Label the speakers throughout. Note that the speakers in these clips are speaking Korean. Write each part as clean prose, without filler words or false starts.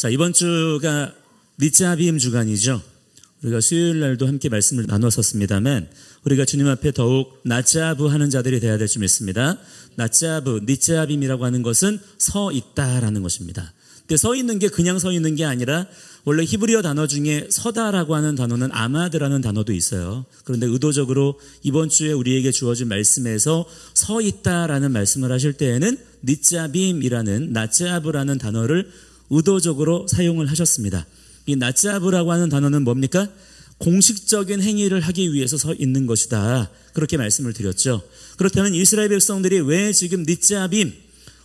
Speaker 1: 자, 이번 주가 니짜빔 주간이죠. 우리가 수요일 날도 함께 말씀을 나눴었습니다만 우리가 주님 앞에 더욱 나짜부 하는 자들이 되어야 될 줄 믿습니다. 나짜부, 니짜빔이라고 하는 것은 서 있다라는 것입니다. 근데 서 있는 게 그냥 서 있는 게 아니라 원래 히브리어 단어 중에 서다라고 하는 단어는 아마드라는 단어도 있어요. 그런데 의도적으로 이번 주에 우리에게 주어진 말씀에서 서 있다라는 말씀을 하실 때에는 니짜빔이라는 나짜부라는 단어를 의도적으로 사용을 하셨습니다. 이 나짜부라고 하는 단어는 뭡니까? 공식적인 행위를 하기 위해서 서 있는 것이다. 그렇게 말씀을 드렸죠. 그렇다면 이스라엘 백성들이 왜 지금 니짜빔,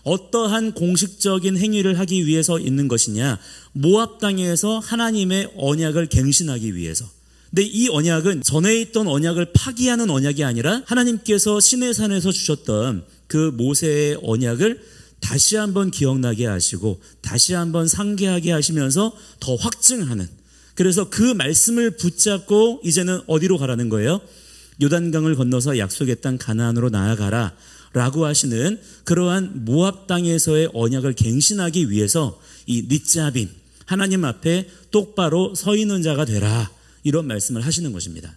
Speaker 1: 어떠한 공식적인 행위를 하기 위해서 있는 것이냐? 모압 땅에서 하나님의 언약을 갱신하기 위해서. 근데 이 언약은 전에 있던 언약을 파기하는 언약이 아니라 하나님께서 시내산에서 주셨던 그 모세의 언약을 다시 한번 기억나게 하시고 다시 한번 상기하게 하시면서 더 확증하는, 그래서 그 말씀을 붙잡고 이제는 어디로 가라는 거예요? 요단강을 건너서 약속의 땅 가나안으로 나아가라 라고 하시는 그러한 모압 땅에서의 언약을 갱신하기 위해서 이 니짜빔, 하나님 앞에 똑바로 서 있는 자가 되라, 이런 말씀을 하시는 것입니다.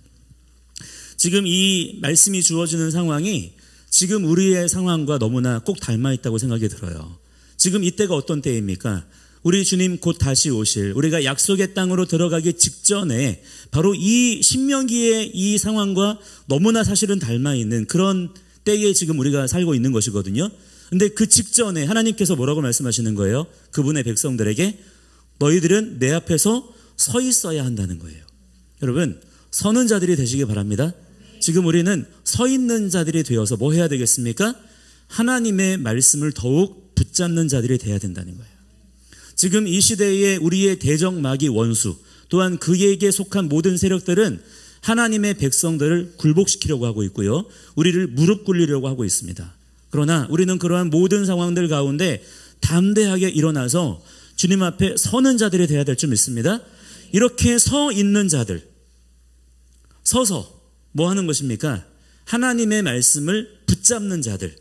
Speaker 1: 지금 이 말씀이 주어지는 상황이 지금 우리의 상황과 너무나 꼭 닮아 있다고 생각이 들어요. 지금 이때가 어떤 때입니까? 우리 주님 곧 다시 오실, 우리가 약속의 땅으로 들어가기 직전에 바로 이 신명기의 이 상황과 너무나 사실은 닮아 있는 그런 때에 지금 우리가 살고 있는 것이거든요. 근데 그 직전에 하나님께서 뭐라고 말씀하시는 거예요? 그분의 백성들에게 너희들은 내 앞에서 서 있어야 한다는 거예요. 여러분, 서는 자들이 되시기 바랍니다. 지금 우리는 서 있는 자들이 되어서 뭐 해야 되겠습니까? 하나님의 말씀을 더욱 붙잡는 자들이 돼야 된다는 거예요. 지금 이 시대에 우리의 대적마귀 원수, 또한 그에게 속한 모든 세력들은 하나님의 백성들을 굴복시키려고 하고 있고요, 우리를 무릎 꿇리려고 하고 있습니다. 그러나 우리는 그러한 모든 상황들 가운데 담대하게 일어나서 주님 앞에 서는 자들이 돼야 될 줄 믿습니다. 이렇게 서 있는 자들, 서서 뭐 하는 것입니까? 하나님의 말씀을 붙잡는 자들,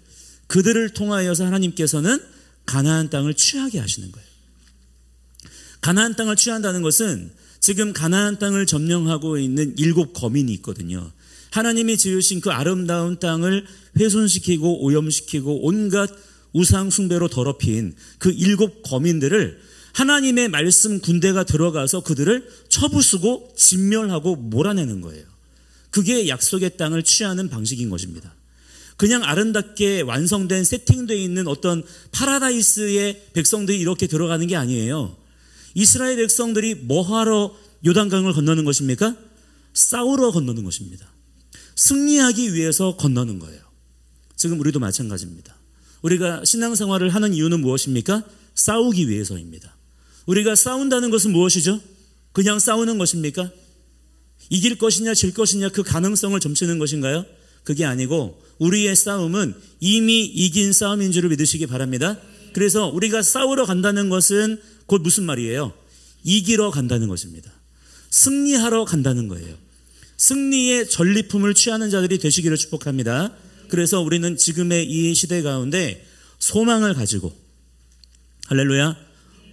Speaker 1: 그들을 통하여서 하나님께서는 가나안 땅을 취하게 하시는 거예요. 가나안 땅을 취한다는 것은 지금 가나안 땅을 점령하고 있는 7 거민이 있거든요. 하나님이 지으신 그 아름다운 땅을 훼손시키고 오염시키고 온갖 우상 숭배로 더럽힌 그 7 거민들을 하나님의 말씀 군대가 들어가서 그들을 쳐부수고 진멸하고 몰아내는 거예요. 그게 약속의 땅을 취하는 방식인 것입니다. 그냥 아름답게 완성된 세팅되어 있는 어떤 파라다이스의 백성들이 이렇게 들어가는 게 아니에요. 이스라엘 백성들이 뭐하러 요단강을 건너는 것입니까? 싸우러 건너는 것입니다. 승리하기 위해서 건너는 거예요. 지금 우리도 마찬가지입니다. 우리가 신앙생활을 하는 이유는 무엇입니까? 싸우기 위해서입니다. 우리가 싸운다는 것은 무엇이죠? 그냥 싸우는 것입니까? 이길 것이냐 질 것이냐 그 가능성을 점치는 것인가요? 그게 아니고 우리의 싸움은 이미 이긴 싸움인 줄을 믿으시기 바랍니다. 그래서 우리가 싸우러 간다는 것은 곧 무슨 말이에요? 이기러 간다는 것입니다. 승리하러 간다는 거예요. 승리의 전리품을 취하는 자들이 되시기를 축복합니다. 그래서 우리는 지금의 이 시대 가운데 소망을 가지고, 할렐루야,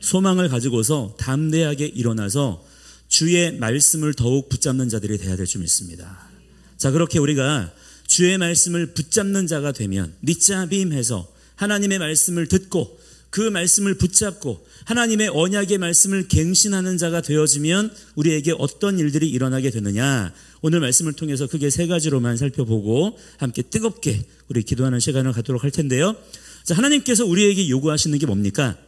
Speaker 1: 소망을 가지고서 담대하게 일어나서 주의 말씀을 더욱 붙잡는 자들이 되어야 될 줄 믿습니다. 자, 그렇게 우리가 주의 말씀을 붙잡는 자가 되면 니짜빔해서 하나님의 말씀을 듣고 그 말씀을 붙잡고 하나님의 언약의 말씀을 갱신하는 자가 되어지면 우리에게 어떤 일들이 일어나게 되느냐, 오늘 말씀을 통해서 크게 3가지로만 살펴보고 함께 뜨겁게 우리 기도하는 시간을 갖도록 할 텐데요. 자, 하나님께서 우리에게 요구하시는 게 뭡니까?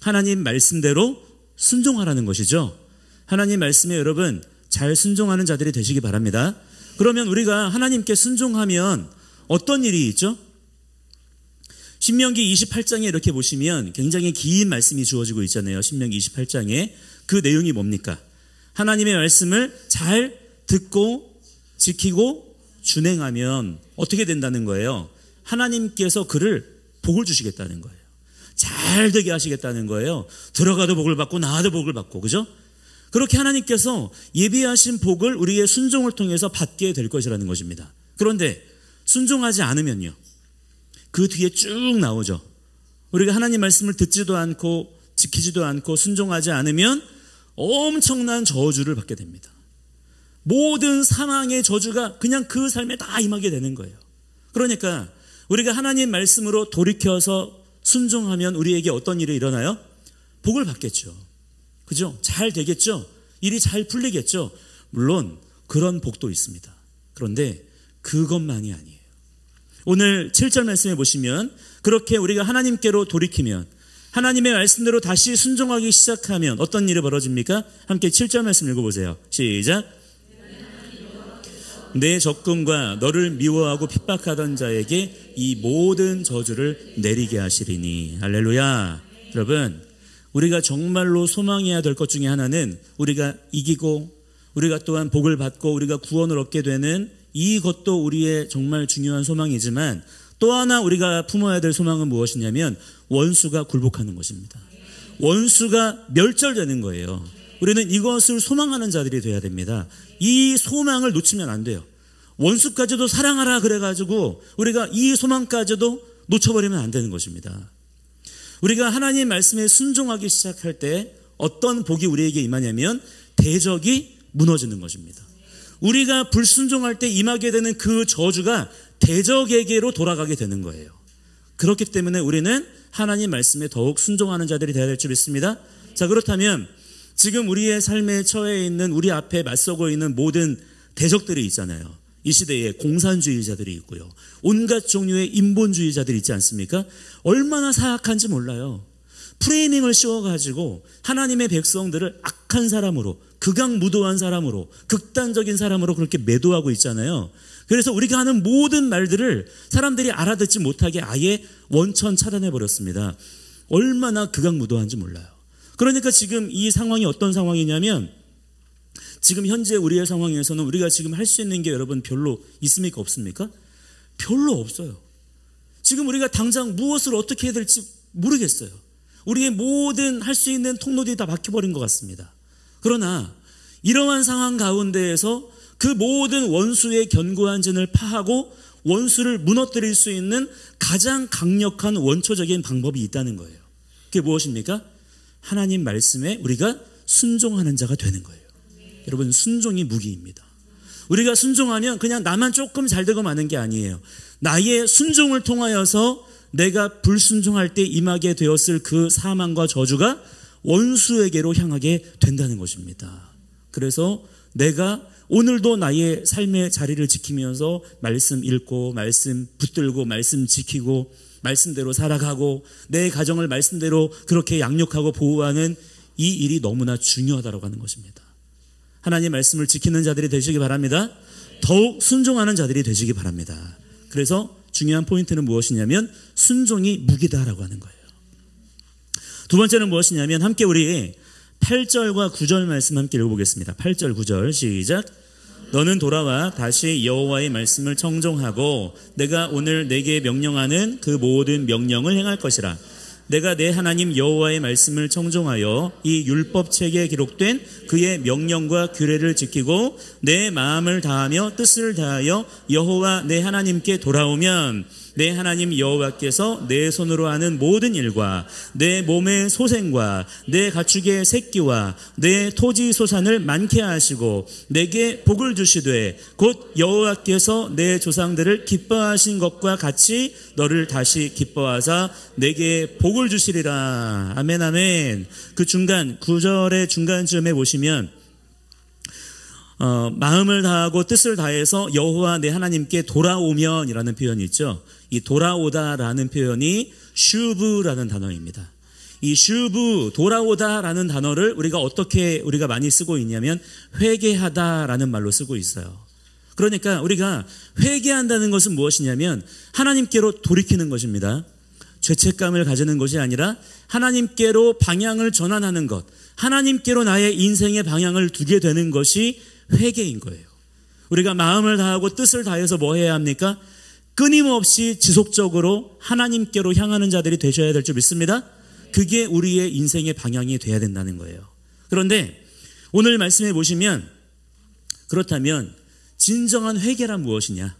Speaker 1: 하나님 말씀대로 순종하라는 것이죠. 하나님 말씀에 여러분 잘 순종하는 자들이 되시기 바랍니다. 그러면 우리가 하나님께 순종하면 어떤 일이 있죠? 신명기 28장에 이렇게 보시면 굉장히 긴 말씀이 주어지고 있잖아요. 신명기 28장에 그 내용이 뭡니까? 하나님의 말씀을 잘 듣고 지키고 준행하면 어떻게 된다는 거예요? 하나님께서 그를 복을 주시겠다는 거예요. 잘 되게 하시겠다는 거예요. 들어가도 복을 받고 나와도 복을 받고, 그죠? 그렇게 하나님께서 예비하신 복을 우리의 순종을 통해서 받게 될 것이라는 것입니다. 그런데 순종하지 않으면요, 그 뒤에 쭉 나오죠. 우리가 하나님 말씀을 듣지도 않고 지키지도 않고 순종하지 않으면 엄청난 저주를 받게 됩니다. 모든 사망의 저주가 그냥 그 삶에 다 임하게 되는 거예요. 그러니까 우리가 하나님 말씀으로 돌이켜서 순종하면 우리에게 어떤 일이 일어나요? 복을 받겠죠. 그죠? 잘 되겠죠? 일이 잘 풀리겠죠? 물론 그런 복도 있습니다. 그런데 그것만이 아니에요. 오늘 7절 말씀에 보시면 그렇게 우리가 하나님께로 돌이키면 하나님의 말씀대로 다시 순종하기 시작하면 어떤 일이 벌어집니까? 함께 7절 말씀 읽어보세요. 시작. 내 적군과 너를 미워하고 핍박하던 자에게 이 모든 저주를 내리게 하시리니. 할렐루야. 여러분, 우리가 정말로 소망해야 될 것 중에 하나는 우리가 이기고 우리가 또한 복을 받고 우리가 구원을 얻게 되는 이것도 우리의 정말 중요한 소망이지만 또 하나 우리가 품어야 될 소망은 무엇이냐면 원수가 굴복하는 것입니다. 원수가 멸절되는 거예요. 우리는 이것을 소망하는 자들이 돼야 됩니다. 이 소망을 놓치면 안 돼요. 원수까지도 사랑하라 그래가지고 우리가 이 소망까지도 놓쳐버리면 안 되는 것입니다. 우리가 하나님 말씀에 순종하기 시작할 때 어떤 복이 우리에게 임하냐면 대적이 무너지는 것입니다. 우리가 불순종할 때 임하게 되는 그 저주가 대적에게로 돌아가게 되는 거예요. 그렇기 때문에 우리는 하나님 말씀에 더욱 순종하는 자들이 되어야 될 줄 믿습니다. 자, 그렇다면 지금 우리의 삶에 처해 있는 우리 앞에 맞서고 있는 모든 대적들이 있잖아요. 이 시대에 공산주의자들이 있고요. 온갖 종류의 인본주의자들이 있지 않습니까? 얼마나 사악한지 몰라요. 프레이밍을 씌워가지고 하나님의 백성들을 악한 사람으로, 극악무도한 사람으로, 극단적인 사람으로 그렇게 매도하고 있잖아요. 그래서 우리가 하는 모든 말들을 사람들이 알아듣지 못하게 아예 원천 차단해버렸습니다. 얼마나 극악무도한지 몰라요. 그러니까 지금 이 상황이 어떤 상황이냐면 지금 현재 우리의 상황에서는 우리가 지금 할 수 있는 게 여러분 별로 있습니까? 없습니까? 별로 없어요. 지금 우리가 당장 무엇을 어떻게 해야 될지 모르겠어요. 우리의 모든 할 수 있는 통로들이 다 막혀버린 것 같습니다. 그러나 이러한 상황 가운데에서 그 모든 원수의 견고한 진을 파하고 원수를 무너뜨릴 수 있는 가장 강력한 원초적인 방법이 있다는 거예요. 그게 무엇입니까? 하나님 말씀에 우리가 순종하는 자가 되는 거예요. 여러분, 순종이 무기입니다. 우리가 순종하면 그냥 나만 조금 잘 되고 마는 게 아니에요. 나의 순종을 통하여서 내가 불순종할 때 임하게 되었을 그 사망과 저주가 원수에게로 향하게 된다는 것입니다. 그래서 내가 오늘도 나의 삶의 자리를 지키면서 말씀 읽고 말씀 붙들고 말씀 지키고 말씀대로 살아가고 내 가정을 말씀대로 그렇게 양육하고 보호하는 이 일이 너무나 중요하다고 하는 것입니다. 하나님 말씀을 지키는 자들이 되시기 바랍니다. 더욱 순종하는 자들이 되시기 바랍니다. 그래서 중요한 포인트는 무엇이냐면 순종이 무기다라고 하는 거예요. 두 번째는 무엇이냐면 함께 우리 8절과 9절 말씀 함께 읽어보겠습니다. 8절 9절 시작. 너는 돌아와 다시 여호와의 말씀을 청종하고 내가 오늘 내게 명령하는 그 모든 명령을 행할 것이라. 내가 내 하나님 여호와의 말씀을 청종하여 이 율법책에 기록된 그의 명령과 규례를 지키고 내 마음을 다하며 뜻을 다하여 여호와 내 하나님께 돌아오면 내 하나님 여호와께서 내 손으로 하는 모든 일과 내 몸의 소생과 내 가축의 새끼와 내 토지 소산을 많게 하시고 내게 복을 주시되 곧 여호와께서 내 조상들을 기뻐하신 것과 같이 너를 다시 기뻐하사 내게 복을 주시리라. 아멘 아멘. 그 중간 9절의 중간쯤에 보시면 마음을 다하고 뜻을 다해서 여호와 내 하나님께 돌아오면이라는 표현이 있죠. 이 돌아오다라는 표현이 슈브라는 단어입니다. 이 슈브, 돌아오다라는 단어를 우리가 많이 쓰고 있냐면 회개하다라는 말로 쓰고 있어요. 그러니까 우리가 회개한다는 것은 무엇이냐면 하나님께로 돌이키는 것입니다. 죄책감을 가지는 것이 아니라 하나님께로 방향을 전환하는 것, 하나님께로 나의 인생의 방향을 두게 되는 것이 회개인 거예요. 우리가 마음을 다하고 뜻을 다해서 뭐 해야 합니까? 끊임없이 지속적으로 하나님께로 향하는 자들이 되셔야 될 줄 믿습니다. 그게 우리의 인생의 방향이 돼야 된다는 거예요. 그런데 오늘 말씀해 보시면 그렇다면 진정한 회개란 무엇이냐?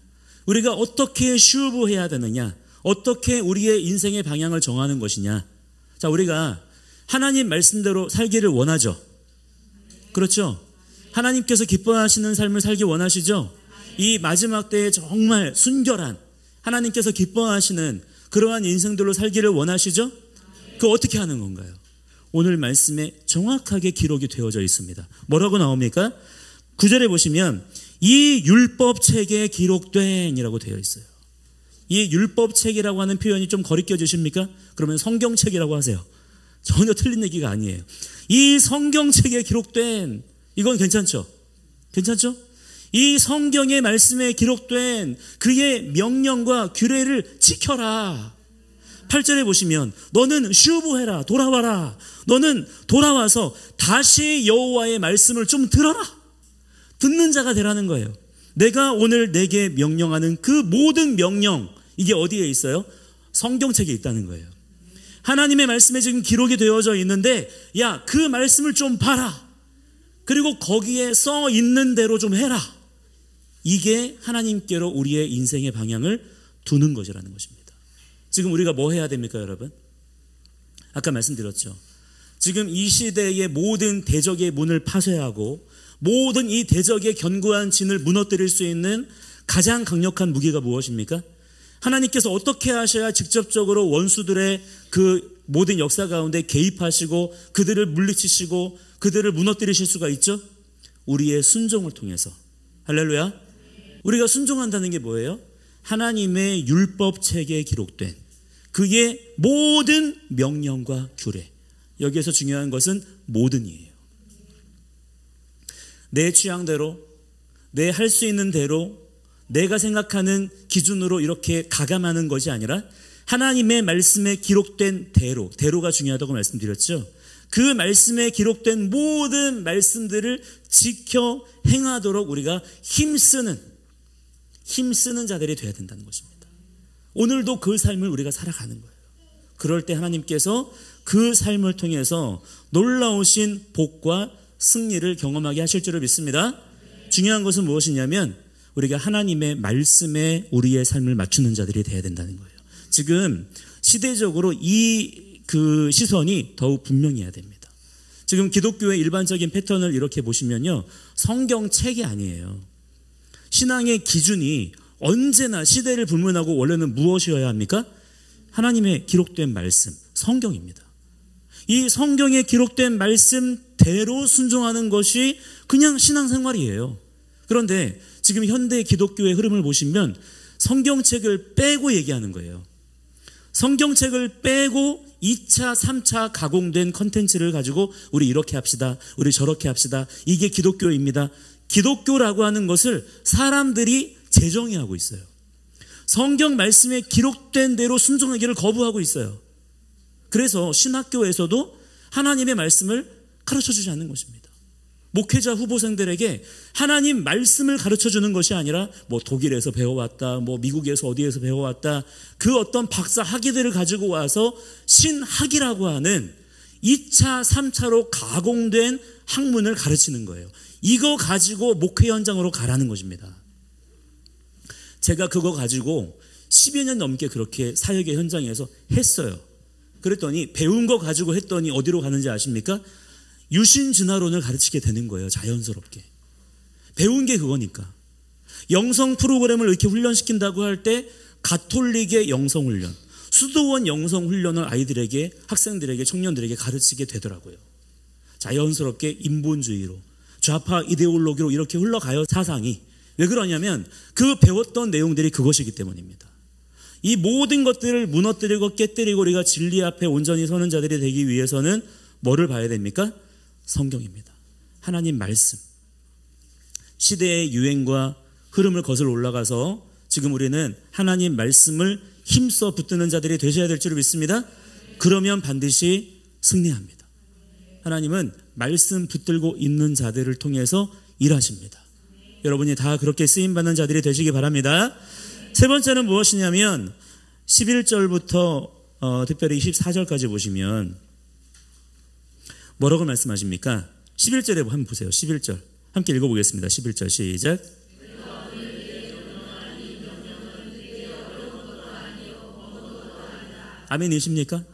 Speaker 1: 우리가 어떻게 슈브해야 되느냐? 어떻게 우리의 인생의 방향을 정하는 것이냐? 자, 우리가 하나님 말씀대로 살기를 원하죠. 그렇죠? 하나님께서 기뻐하시는 삶을 살기 원하시죠? 이 마지막 때에 정말 순결한 하나님께서 기뻐하시는 그러한 인생들로 살기를 원하시죠? 그 어떻게 하는 건가요? 오늘 말씀에 정확하게 기록이 되어져 있습니다. 뭐라고 나옵니까? 9절에 보시면 이 율법책에 기록된이라고 되어 있어요. 이 율법책이라고 하는 표현이 좀 거리껴지십니까? 그러면 성경책이라고 하세요. 전혀 틀린 얘기가 아니에요. 이 성경책에 기록된, 이건 괜찮죠? 괜찮죠? 이 성경의 말씀에 기록된 그의 명령과 규례를 지켜라. 8절에 보시면 너는 슈브해라, 돌아와라. 너는 돌아와서 다시 여호와의 말씀을 좀 들어라. 듣는 자가 되라는 거예요. 내가 오늘 내게 명령하는 그 모든 명령, 이게 어디에 있어요? 성경책에 있다는 거예요. 하나님의 말씀에 지금 기록이 되어져 있는데, 야, 그 말씀을 좀 봐라. 그리고 거기에 써 있는 대로 좀 해라. 이게 하나님께로 우리의 인생의 방향을 두는 것이라는 것입니다. 지금 우리가 뭐 해야 됩니까, 여러분? 아까 말씀드렸죠. 지금 이 시대의 모든 대적의 문을 파쇄하고 모든 이 대적의 견고한 진을 무너뜨릴 수 있는 가장 강력한 무기가 무엇입니까? 하나님께서 어떻게 하셔야 직접적으로 원수들의 그 모든 역사 가운데 개입하시고 그들을 물리치시고 그들을 무너뜨리실 수가 있죠? 우리의 순종을 통해서. 할렐루야. 우리가 순종한다는 게 뭐예요? 하나님의 율법책에 기록된 그의 모든 명령과 규례. 여기에서 중요한 것은 모든이에요. 내 취향대로, 내 할 수 있는 대로, 내가 생각하는 기준으로 이렇게 가감하는 것이 아니라 하나님의 말씀에 기록된 대로, 대로가 중요하다고 말씀드렸죠. 그 말씀에 기록된 모든 말씀들을 지켜 행하도록 우리가 힘쓰는 자들이 되어야 된다는 것입니다. 오늘도 그 삶을 우리가 살아가는 거예요. 그럴 때 하나님께서 그 삶을 통해서 놀라우신 복과 승리를 경험하게 하실 줄을 믿습니다. 중요한 것은 무엇이냐면 우리가 하나님의 말씀에 우리의 삶을 맞추는 자들이 되어야 된다는 거예요. 지금 시대적으로 그 시선이 더욱 분명해야 됩니다. 지금 기독교의 일반적인 패턴을 이렇게 보시면요, 성경책이 아니에요. 신앙의 기준이 언제나 시대를 불문하고 원래는 무엇이어야 합니까? 하나님의 기록된 말씀, 성경입니다. 이 성경에 기록된 말씀대로 순종하는 것이 그냥 신앙생활이에요. 그런데 지금 현대 기독교의 흐름을 보시면 성경책을 빼고 얘기하는 거예요. 성경책을 빼고 2차, 3차 가공된 컨텐츠를 가지고 우리 이렇게 합시다, 우리 저렇게 합시다, 이게 기독교입니다. 기독교라고 하는 것을 사람들이 재정의하고 있어요. 성경 말씀에 기록된 대로 순종하기를 거부하고 있어요. 그래서 신학교에서도 하나님의 말씀을 가르쳐주지 않는 것입니다. 목회자 후보생들에게 하나님 말씀을 가르쳐주는 것이 아니라 뭐 독일에서 배워왔다, 뭐 미국에서 어디에서 배워왔다, 그 어떤 박사 학위들을 가지고 와서 신학이라고 하는 2차, 3차로 가공된 학문을 가르치는 거예요. 이거 가지고 목회 현장으로 가라는 것입니다. 제가 그거 가지고 10여 년 넘게 그렇게 사역의 현장에서 했어요. 그랬더니 배운 거 가지고 했더니 어디로 가는지 아십니까? 유신진화론을 가르치게 되는 거예요. 자연스럽게. 배운 게 그거니까. 영성 프로그램을 이렇게 훈련시킨다고 할 때 가톨릭의 영성훈련, 수도원 영성훈련을 아이들에게, 학생들에게, 청년들에게 가르치게 되더라고요. 자연스럽게 인본주의로, 좌파 이데올로기로 이렇게 흘러가요, 사상이. 왜 그러냐면 그 배웠던 내용들이 그것이기 때문입니다. 이 모든 것들을 무너뜨리고 깨뜨리고 우리가 진리 앞에 온전히 서는 자들이 되기 위해서는 뭐를 봐야 됩니까? 성경입니다. 하나님 말씀. 시대의 유행과 흐름을 거슬러 올라가서 지금 우리는 하나님 말씀을 힘써 붙드는 자들이 되셔야 될 줄 믿습니다. 그러면 반드시 승리합니다. 하나님은 말씀 붙들고 있는 자들을 통해서 일하십니다. 여러분이 다 그렇게 쓰임받는 자들이 되시기 바랍니다. 세 번째는 무엇이냐면 11절부터 특별히 24절까지 보시면 뭐라고 말씀하십니까? 11절에 한번 보세요. 11절 함께 읽어보겠습니다. 11절 시작. 아멘이십니까?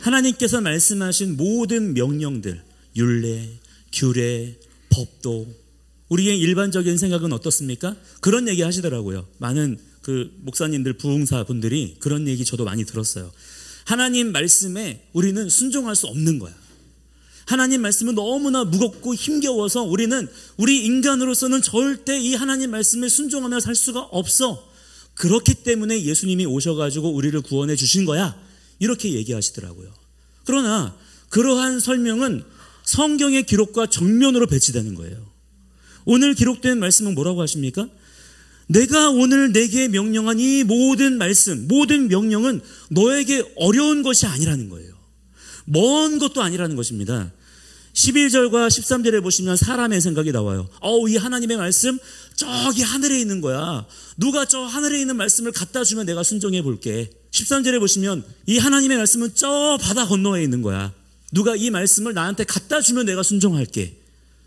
Speaker 1: 하나님께서 말씀하신 모든 명령들, 율례, 규례, 법도, 우리의 일반적인 생각은 어떻습니까? 그런 얘기 하시더라고요. 많은 그 목사님들, 부흥사분들이 그런 얘기 저도 많이 들었어요. 하나님 말씀에 우리는 순종할 수 없는 거야. 하나님 말씀은 너무나 무겁고 힘겨워서 우리 인간으로서는 절대 이 하나님 말씀에 순종하며 살 수가 없어. 그렇기 때문에 예수님이 오셔가지고 우리를 구원해 주신 거야. 이렇게 얘기하시더라고요. 그러나 그러한 설명은 성경의 기록과 정면으로 배치되는 거예요. 오늘 기록된 말씀은 뭐라고 하십니까? 내가 오늘 내게 명령한 이 모든 말씀, 모든 명령은 너에게 어려운 것이 아니라는 거예요. 먼 것도 아니라는 것입니다. 11절과 13절에 보시면 사람의 생각이 나와요. 이 하나님의 말씀 저기 하늘에 있는 거야. 누가 저 하늘에 있는 말씀을 갖다 주면 내가 순종해 볼게. 13절에 보시면 이 하나님의 말씀은 저 바다 건너에 있는 거야. 누가 이 말씀을 나한테 갖다 주면 내가 순종할게.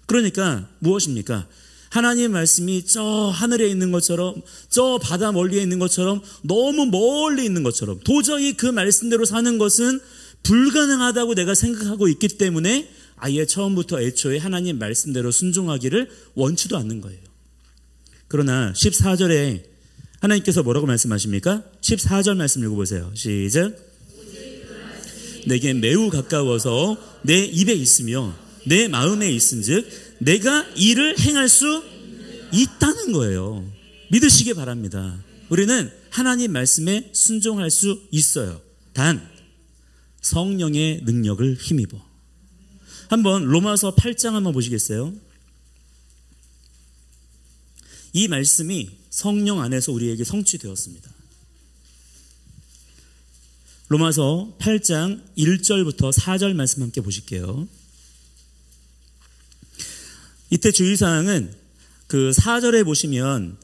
Speaker 1: 그러니까 무엇입니까? 하나님 말씀이 저 하늘에 있는 것처럼, 저 바다 멀리에 있는 것처럼, 너무 멀리 있는 것처럼, 도저히 그 말씀대로 사는 것은 불가능하다고 내가 생각하고 있기 때문에 아예 처음부터 애초에 하나님 말씀대로 순종하기를 원치도 않는 거예요. 그러나 14절에 하나님께서 뭐라고 말씀하십니까? 14절 말씀 읽어보세요. 시작. 내게 매우 가까워서 내 입에 있으며 내 마음에 있은즉 내가 이를 행할 수 있다는 거예요. 믿으시기 바랍니다. 우리는 하나님 말씀에 순종할 수 있어요. 단 성령의 능력을 힘입어. 한번 로마서 8장 한번 보시겠어요? 이 말씀이 성령 안에서 우리에게 성취되었습니다. 로마서 8장 1절부터 4절 말씀 함께 보실게요. 이때 주의사항은 그 4절에 보시면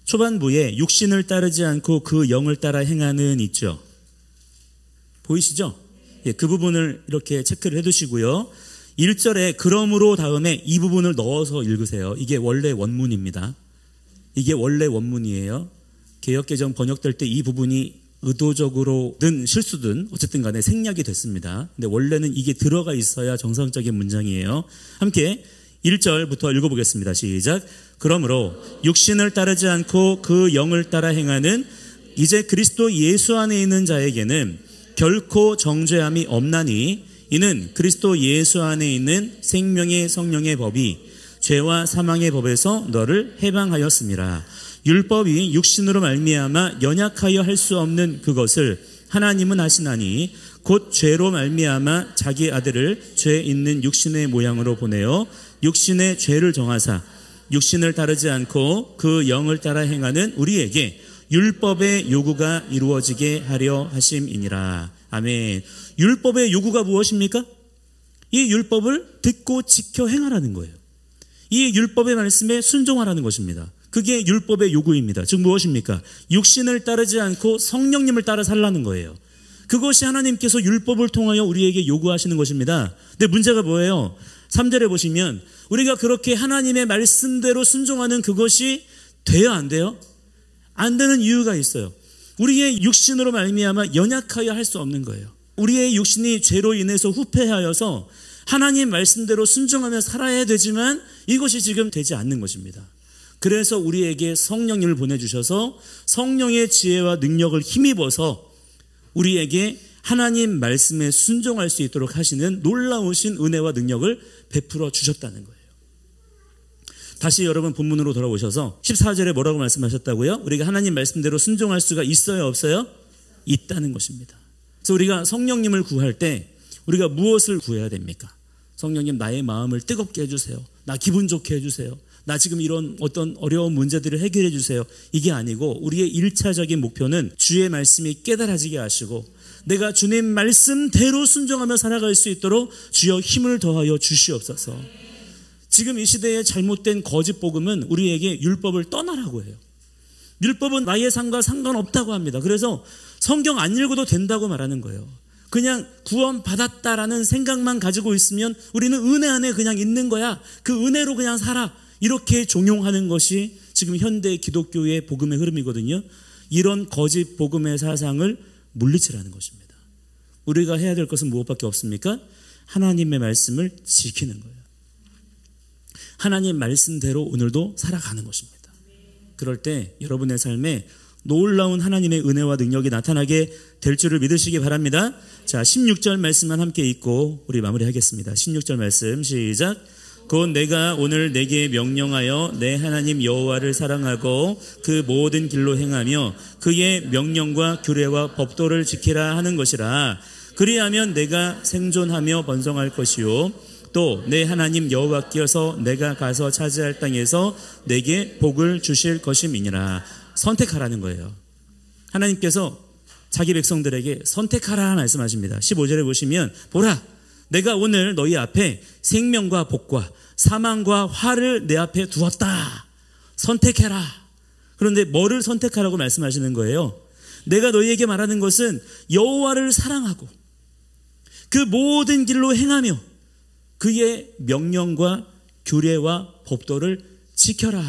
Speaker 1: 초반부에 육신을 따르지 않고 그 영을 따라 행하는 있죠. 보이시죠? 예, 그 부분을 이렇게 체크를 해두시고요. 1절에 그러므로 다음에 이 부분을 넣어서 읽으세요. 이게 원래 원문입니다. 이게 원래 원문이에요. 개역개정 번역될 때 이 부분이 의도적으로든 실수든 어쨌든 간에 생략이 됐습니다. 근데 원래는 이게 들어가 있어야 정상적인 문장이에요. 함께 1절부터 읽어보겠습니다. 시작. 그러므로 육신을 따르지 않고 그 영을 따라 행하는 이제 그리스도 예수 안에 있는 자에게는 결코 정죄함이 없나니 이는 그리스도 예수 안에 있는 생명의 성령의 법이 죄와 사망의 법에서 너를 해방하였습니다. 율법이 육신으로 말미암아 연약하여 할 수 없는 그것을 하나님은 하시나니 곧 죄로 말미암아 자기 아들을 죄 있는 육신의 모양으로 보내어 육신의 죄를 정하사 육신을 따르지 않고 그 영을 따라 행하는 우리에게 율법의 요구가 이루어지게 하려 하심이니라. 아멘. 율법의 요구가 무엇입니까? 이 율법을 듣고 지켜 행하라는 거예요. 이 율법의 말씀에 순종하라는 것입니다. 그게 율법의 요구입니다. 즉 무엇입니까? 육신을 따르지 않고 성령님을 따라 살라는 거예요. 그것이 하나님께서 율법을 통하여 우리에게 요구하시는 것입니다. 근데 문제가 뭐예요? 3절에 보시면 우리가 그렇게 하나님의 말씀대로 순종하는 그것이 돼요, 안 돼요? 안 되는 이유가 있어요. 우리의 육신으로 말미암아 연약하여 할 수 없는 거예요. 우리의 육신이 죄로 인해서 후패하여서 하나님 말씀대로 순종하며 살아야 되지만 이것이 지금 되지 않는 것입니다. 그래서 우리에게 성령님을 보내주셔서 성령의 지혜와 능력을 힘입어서 우리에게 하나님 말씀에 순종할 수 있도록 하시는 놀라우신 은혜와 능력을 베풀어 주셨다는 거예요. 다시 여러분 본문으로 돌아오셔서 14절에 뭐라고 말씀하셨다고요? 우리가 하나님 말씀대로 순종할 수가 있어요, 없어요? 있다는 것입니다. 그래서 우리가 성령님을 구할 때 우리가 무엇을 구해야 됩니까? 성령님, 나의 마음을 뜨겁게 해주세요. 나 기분 좋게 해주세요. 나 지금 이런 어떤 어려운 문제들을 해결해 주세요. 이게 아니고 우리의 1차적인 목표는 주의 말씀이 깨달아지게 하시고 내가 주님 말씀대로 순종하며 살아갈 수 있도록 주여 힘을 더하여 주시옵소서. 지금 이 시대의 잘못된 거짓 복음은 우리에게 율법을 떠나라고 해요. 율법은 나의 삶과 상관없다고 합니다. 그래서 성경 안 읽어도 된다고 말하는 거예요. 그냥 구원 받았다라는 생각만 가지고 있으면 우리는 은혜 안에 그냥 있는 거야. 그 은혜로 그냥 살아. 이렇게 종용하는 것이 지금 현대 기독교의 복음의 흐름이거든요. 이런 거짓 복음의 사상을 물리치라는 것입니다. 우리가 해야 될 것은 무엇밖에 없습니까? 하나님의 말씀을 지키는 거예요. 하나님 말씀대로 오늘도 살아가는 것입니다. 그럴 때 여러분의 삶에 놀라운 하나님의 은혜와 능력이 나타나게 될 줄을 믿으시기 바랍니다. 자, 16절 말씀만 함께 읽고 우리 마무리하겠습니다. 16절 말씀 시작. 곧 내가 오늘 내게 명령하여 내 하나님 여호와를 사랑하고 그 모든 길로 행하며 그의 명령과 규례와 법도를 지키라 하는 것이라. 그리하면 내가 생존하며 번성할 것이요 또 내 하나님 여호와께서 내가 가서 차지할 땅에서 내게 복을 주실 것임이니라. 선택하라는 거예요. 하나님께서 자기 백성들에게 선택하라 말씀하십니다. 15절에 보시면 보라, 내가 오늘 너희 앞에 생명과 복과 사망과 화를 내 앞에 두었다. 선택해라. 그런데 뭐를 선택하라고 말씀하시는 거예요? 내가 너희에게 말하는 것은 여호와를 사랑하고 그 모든 길로 행하며 그의 명령과 규례와 법도를 지켜라.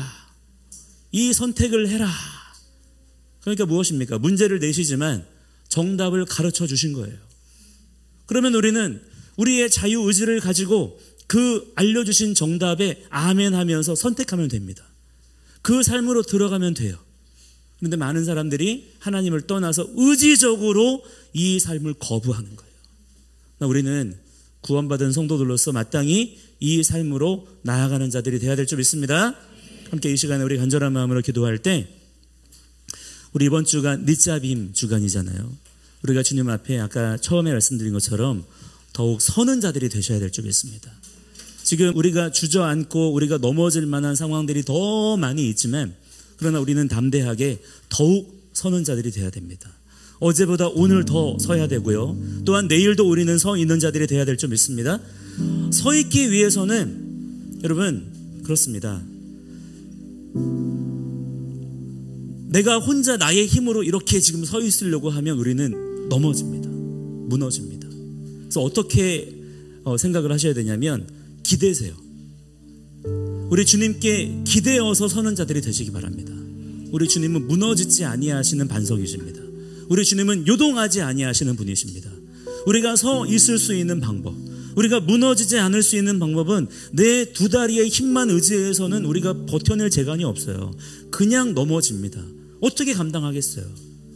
Speaker 1: 이 선택을 해라. 그러니까 무엇입니까? 문제를 내시지만 정답을 가르쳐 주신 거예요. 그러면 우리는 우리의 자유의지를 가지고 그 알려주신 정답에 아멘 하면서 선택하면 됩니다. 그 삶으로 들어가면 돼요. 그런데 많은 사람들이 하나님을 떠나서 의지적으로 이 삶을 거부하는 거예요. 우리는 구원받은 성도들로서 마땅히 이 삶으로 나아가는 자들이 되어야 될 줄 믿습니다. 함께 이 시간에 우리 간절한 마음으로 기도할 때, 우리 이번 주가 니짜빔 주간이잖아요. 우리가 주님 앞에 아까 처음에 말씀드린 것처럼 더욱 서는 자들이 되셔야 될 줄 믿습니다. 지금 우리가 주저앉고 우리가 넘어질 만한 상황들이 더 많이 있지만, 그러나 우리는 담대하게 더욱 서는 자들이 되어야 됩니다. 어제보다 오늘 더 서야 되고요. 또한 내일도 우리는 서 있는 자들이 되어야 될 줄 믿습니다. 서 있기 위해서는 여러분 그렇습니다. 내가 혼자 나의 힘으로 이렇게 지금 서 있으려고 하면 우리는 넘어집니다. 무너집니다. 그래서 어떻게 생각을 하셔야 되냐면 기대세요. 우리 주님께 기대어서 서는 자들이 되시기 바랍니다. 우리 주님은 무너지지 아니하시는 반석이십니다. 우리 주님은 요동하지 아니하시는 분이십니다. 우리가 서 있을 수 있는 방법, 우리가 무너지지 않을 수 있는 방법은 내 두 다리의 힘만 의지해서는 우리가 버텨낼 재간이 없어요. 그냥 넘어집니다. 어떻게 감당하겠어요?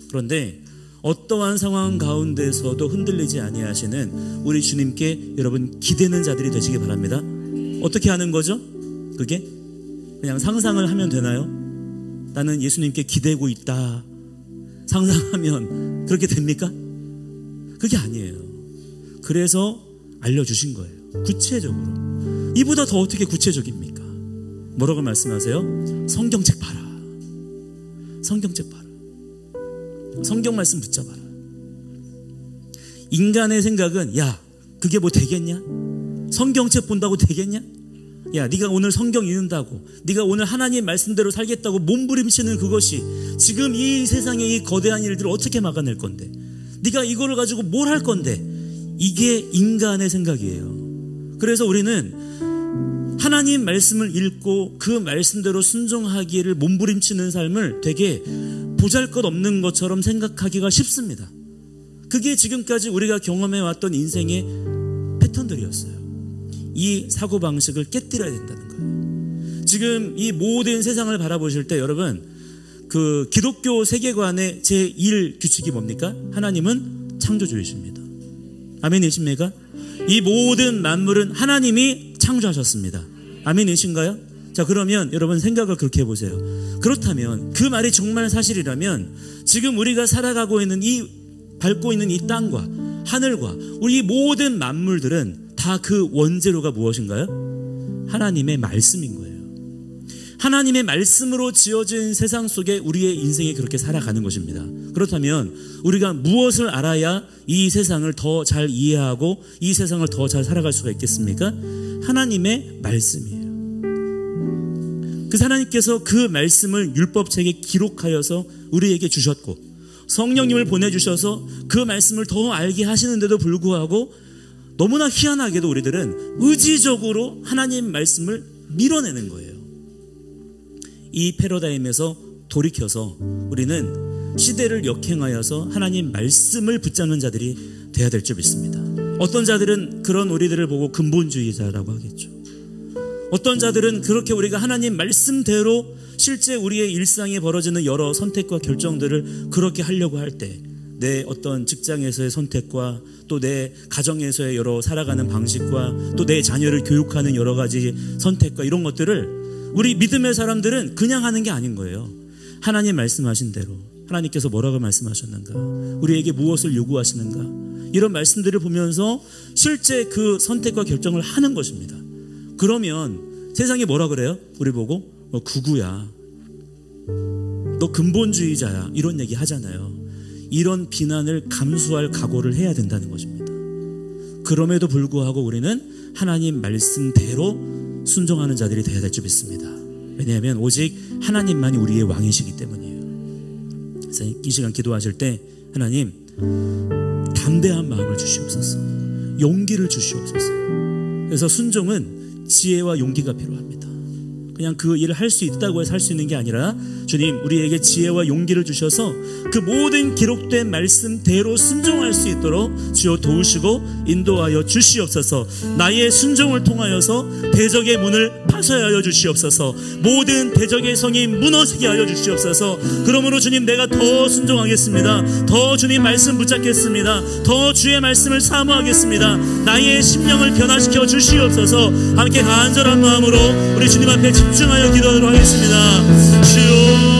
Speaker 1: 그런데 어떠한 상황 가운데서도 흔들리지 아니하시는 우리 주님께 여러분 기대는 자들이 되시기 바랍니다. 어떻게 하는 거죠? 그게 그냥 상상을 하면 되나요? 나는 예수님께 기대고 있다. 상상하면 그렇게 됩니까? 그게 아니에요. 그래서 알려주신 거예요. 구체적으로. 이보다 더 어떻게 구체적입니까? 뭐라고 말씀하세요? 성경책 봐라. 성경책 봐라. 성경 말씀 붙잡아라. 인간의 생각은 야, 그게 뭐 되겠냐? 성경책 본다고 되겠냐? 야, 네가 오늘 성경 읽는다고, 네가 오늘 하나님 말씀대로 살겠다고 몸부림치는 그것이 지금 이 세상의 이 거대한 일들을 어떻게 막아낼 건데, 네가 이거를 가지고 뭘 할 건데, 이게 인간의 생각이에요. 그래서 우리는 하나님 말씀을 읽고 그 말씀대로 순종하기를 몸부림치는 삶을 되게 보잘것없는 것처럼 생각하기가 쉽습니다. 그게 지금까지 우리가 경험해왔던 인생의 패턴들이었어요. 이 사고방식을 깨뜨려야 된다는 거예요. 지금 이 모든 세상을 바라보실 때 여러분, 그 기독교 세계관의 제1 규칙이 뭡니까? 하나님은 창조주이십니다. 아멘이십니까? 이 모든 만물은 하나님이 창조하셨습니다. 아멘이신가요? 자, 그러면 여러분 생각을 그렇게 해보세요. 그렇다면 그 말이 정말 사실이라면 지금 우리가 살아가고 있는 이 밟고 있는 이 땅과 하늘과 우리 모든 만물들은 다 그 원재료가 무엇인가요? 하나님의 말씀인 거예요. 하나님의 말씀으로 지어진 세상 속에 우리의 인생이 그렇게 살아가는 것입니다. 그렇다면 우리가 무엇을 알아야 이 세상을 더 잘 이해하고 이 세상을 더 잘 살아갈 수가 있겠습니까? 하나님의 말씀이에요. 그 하나님께서 그 말씀을 율법책에 기록하여서 우리에게 주셨고 성령님을 보내주셔서 그 말씀을 더 알게 하시는데도 불구하고 너무나 희한하게도 우리들은 의지적으로 하나님 말씀을 밀어내는 거예요. 이 패러다임에서 돌이켜서 우리는 시대를 역행하여서 하나님 말씀을 붙잡는 자들이 돼야 될 줄 믿습니다. 어떤 자들은 그런 우리들을 보고 근본주의자라고 하겠죠. 어떤 자들은 그렇게 우리가 하나님 말씀대로 실제 우리의 일상에 벌어지는 여러 선택과 결정들을 그렇게 하려고 할 때 내 어떤 직장에서의 선택과 또 내 가정에서의 여러 살아가는 방식과 또 내 자녀를 교육하는 여러 가지 선택과 이런 것들을 우리 믿음의 사람들은 그냥 하는 게 아닌 거예요. 하나님 말씀하신 대로 하나님께서 뭐라고 말씀하셨는가, 우리에게 무엇을 요구하시는가, 이런 말씀들을 보면서 실제 그 선택과 결정을 하는 것입니다. 그러면 세상이 뭐라 그래요? 우리 보고 구구야, 너 근본주의자야, 이런 얘기 하잖아요. 이런 비난을 감수할 각오를 해야 된다는 것입니다. 그럼에도 불구하고 우리는 하나님 말씀대로 순종하는 자들이 되어야 될 줄 믿습니다. 왜냐하면 오직 하나님만이 우리의 왕이시기 때문이에요. 그래서 이 시간 기도하실 때 하나님 담대한 마음을 주시옵소서, 용기를 주시옵소서. 그래서 순종은 지혜와 용기가 필요합니다. 그냥 그 일을 할 수 있다고 해서 할 수 있는 게 아니라 주님 우리에게 지혜와 용기를 주셔서 그 모든 기록된 말씀대로 순종할 수 있도록 주여 도우시고 인도하여 주시옵소서. 나의 순종을 통하여서 대적의 문을 파쇄하여 주시옵소서. 모든 대적의 성이 무너지게 하여 주시옵소서. 그러므로 주님 내가 더 순종하겠습니다. 더 주님 말씀 붙잡겠습니다. 더 주의 말씀을 사모하겠습니다. 나의 심령을 변화시켜 주시옵소서. 함께 간절한 마음으로 우리 주님 앞에 집중하여 기도하도록 하겠습니다. 주여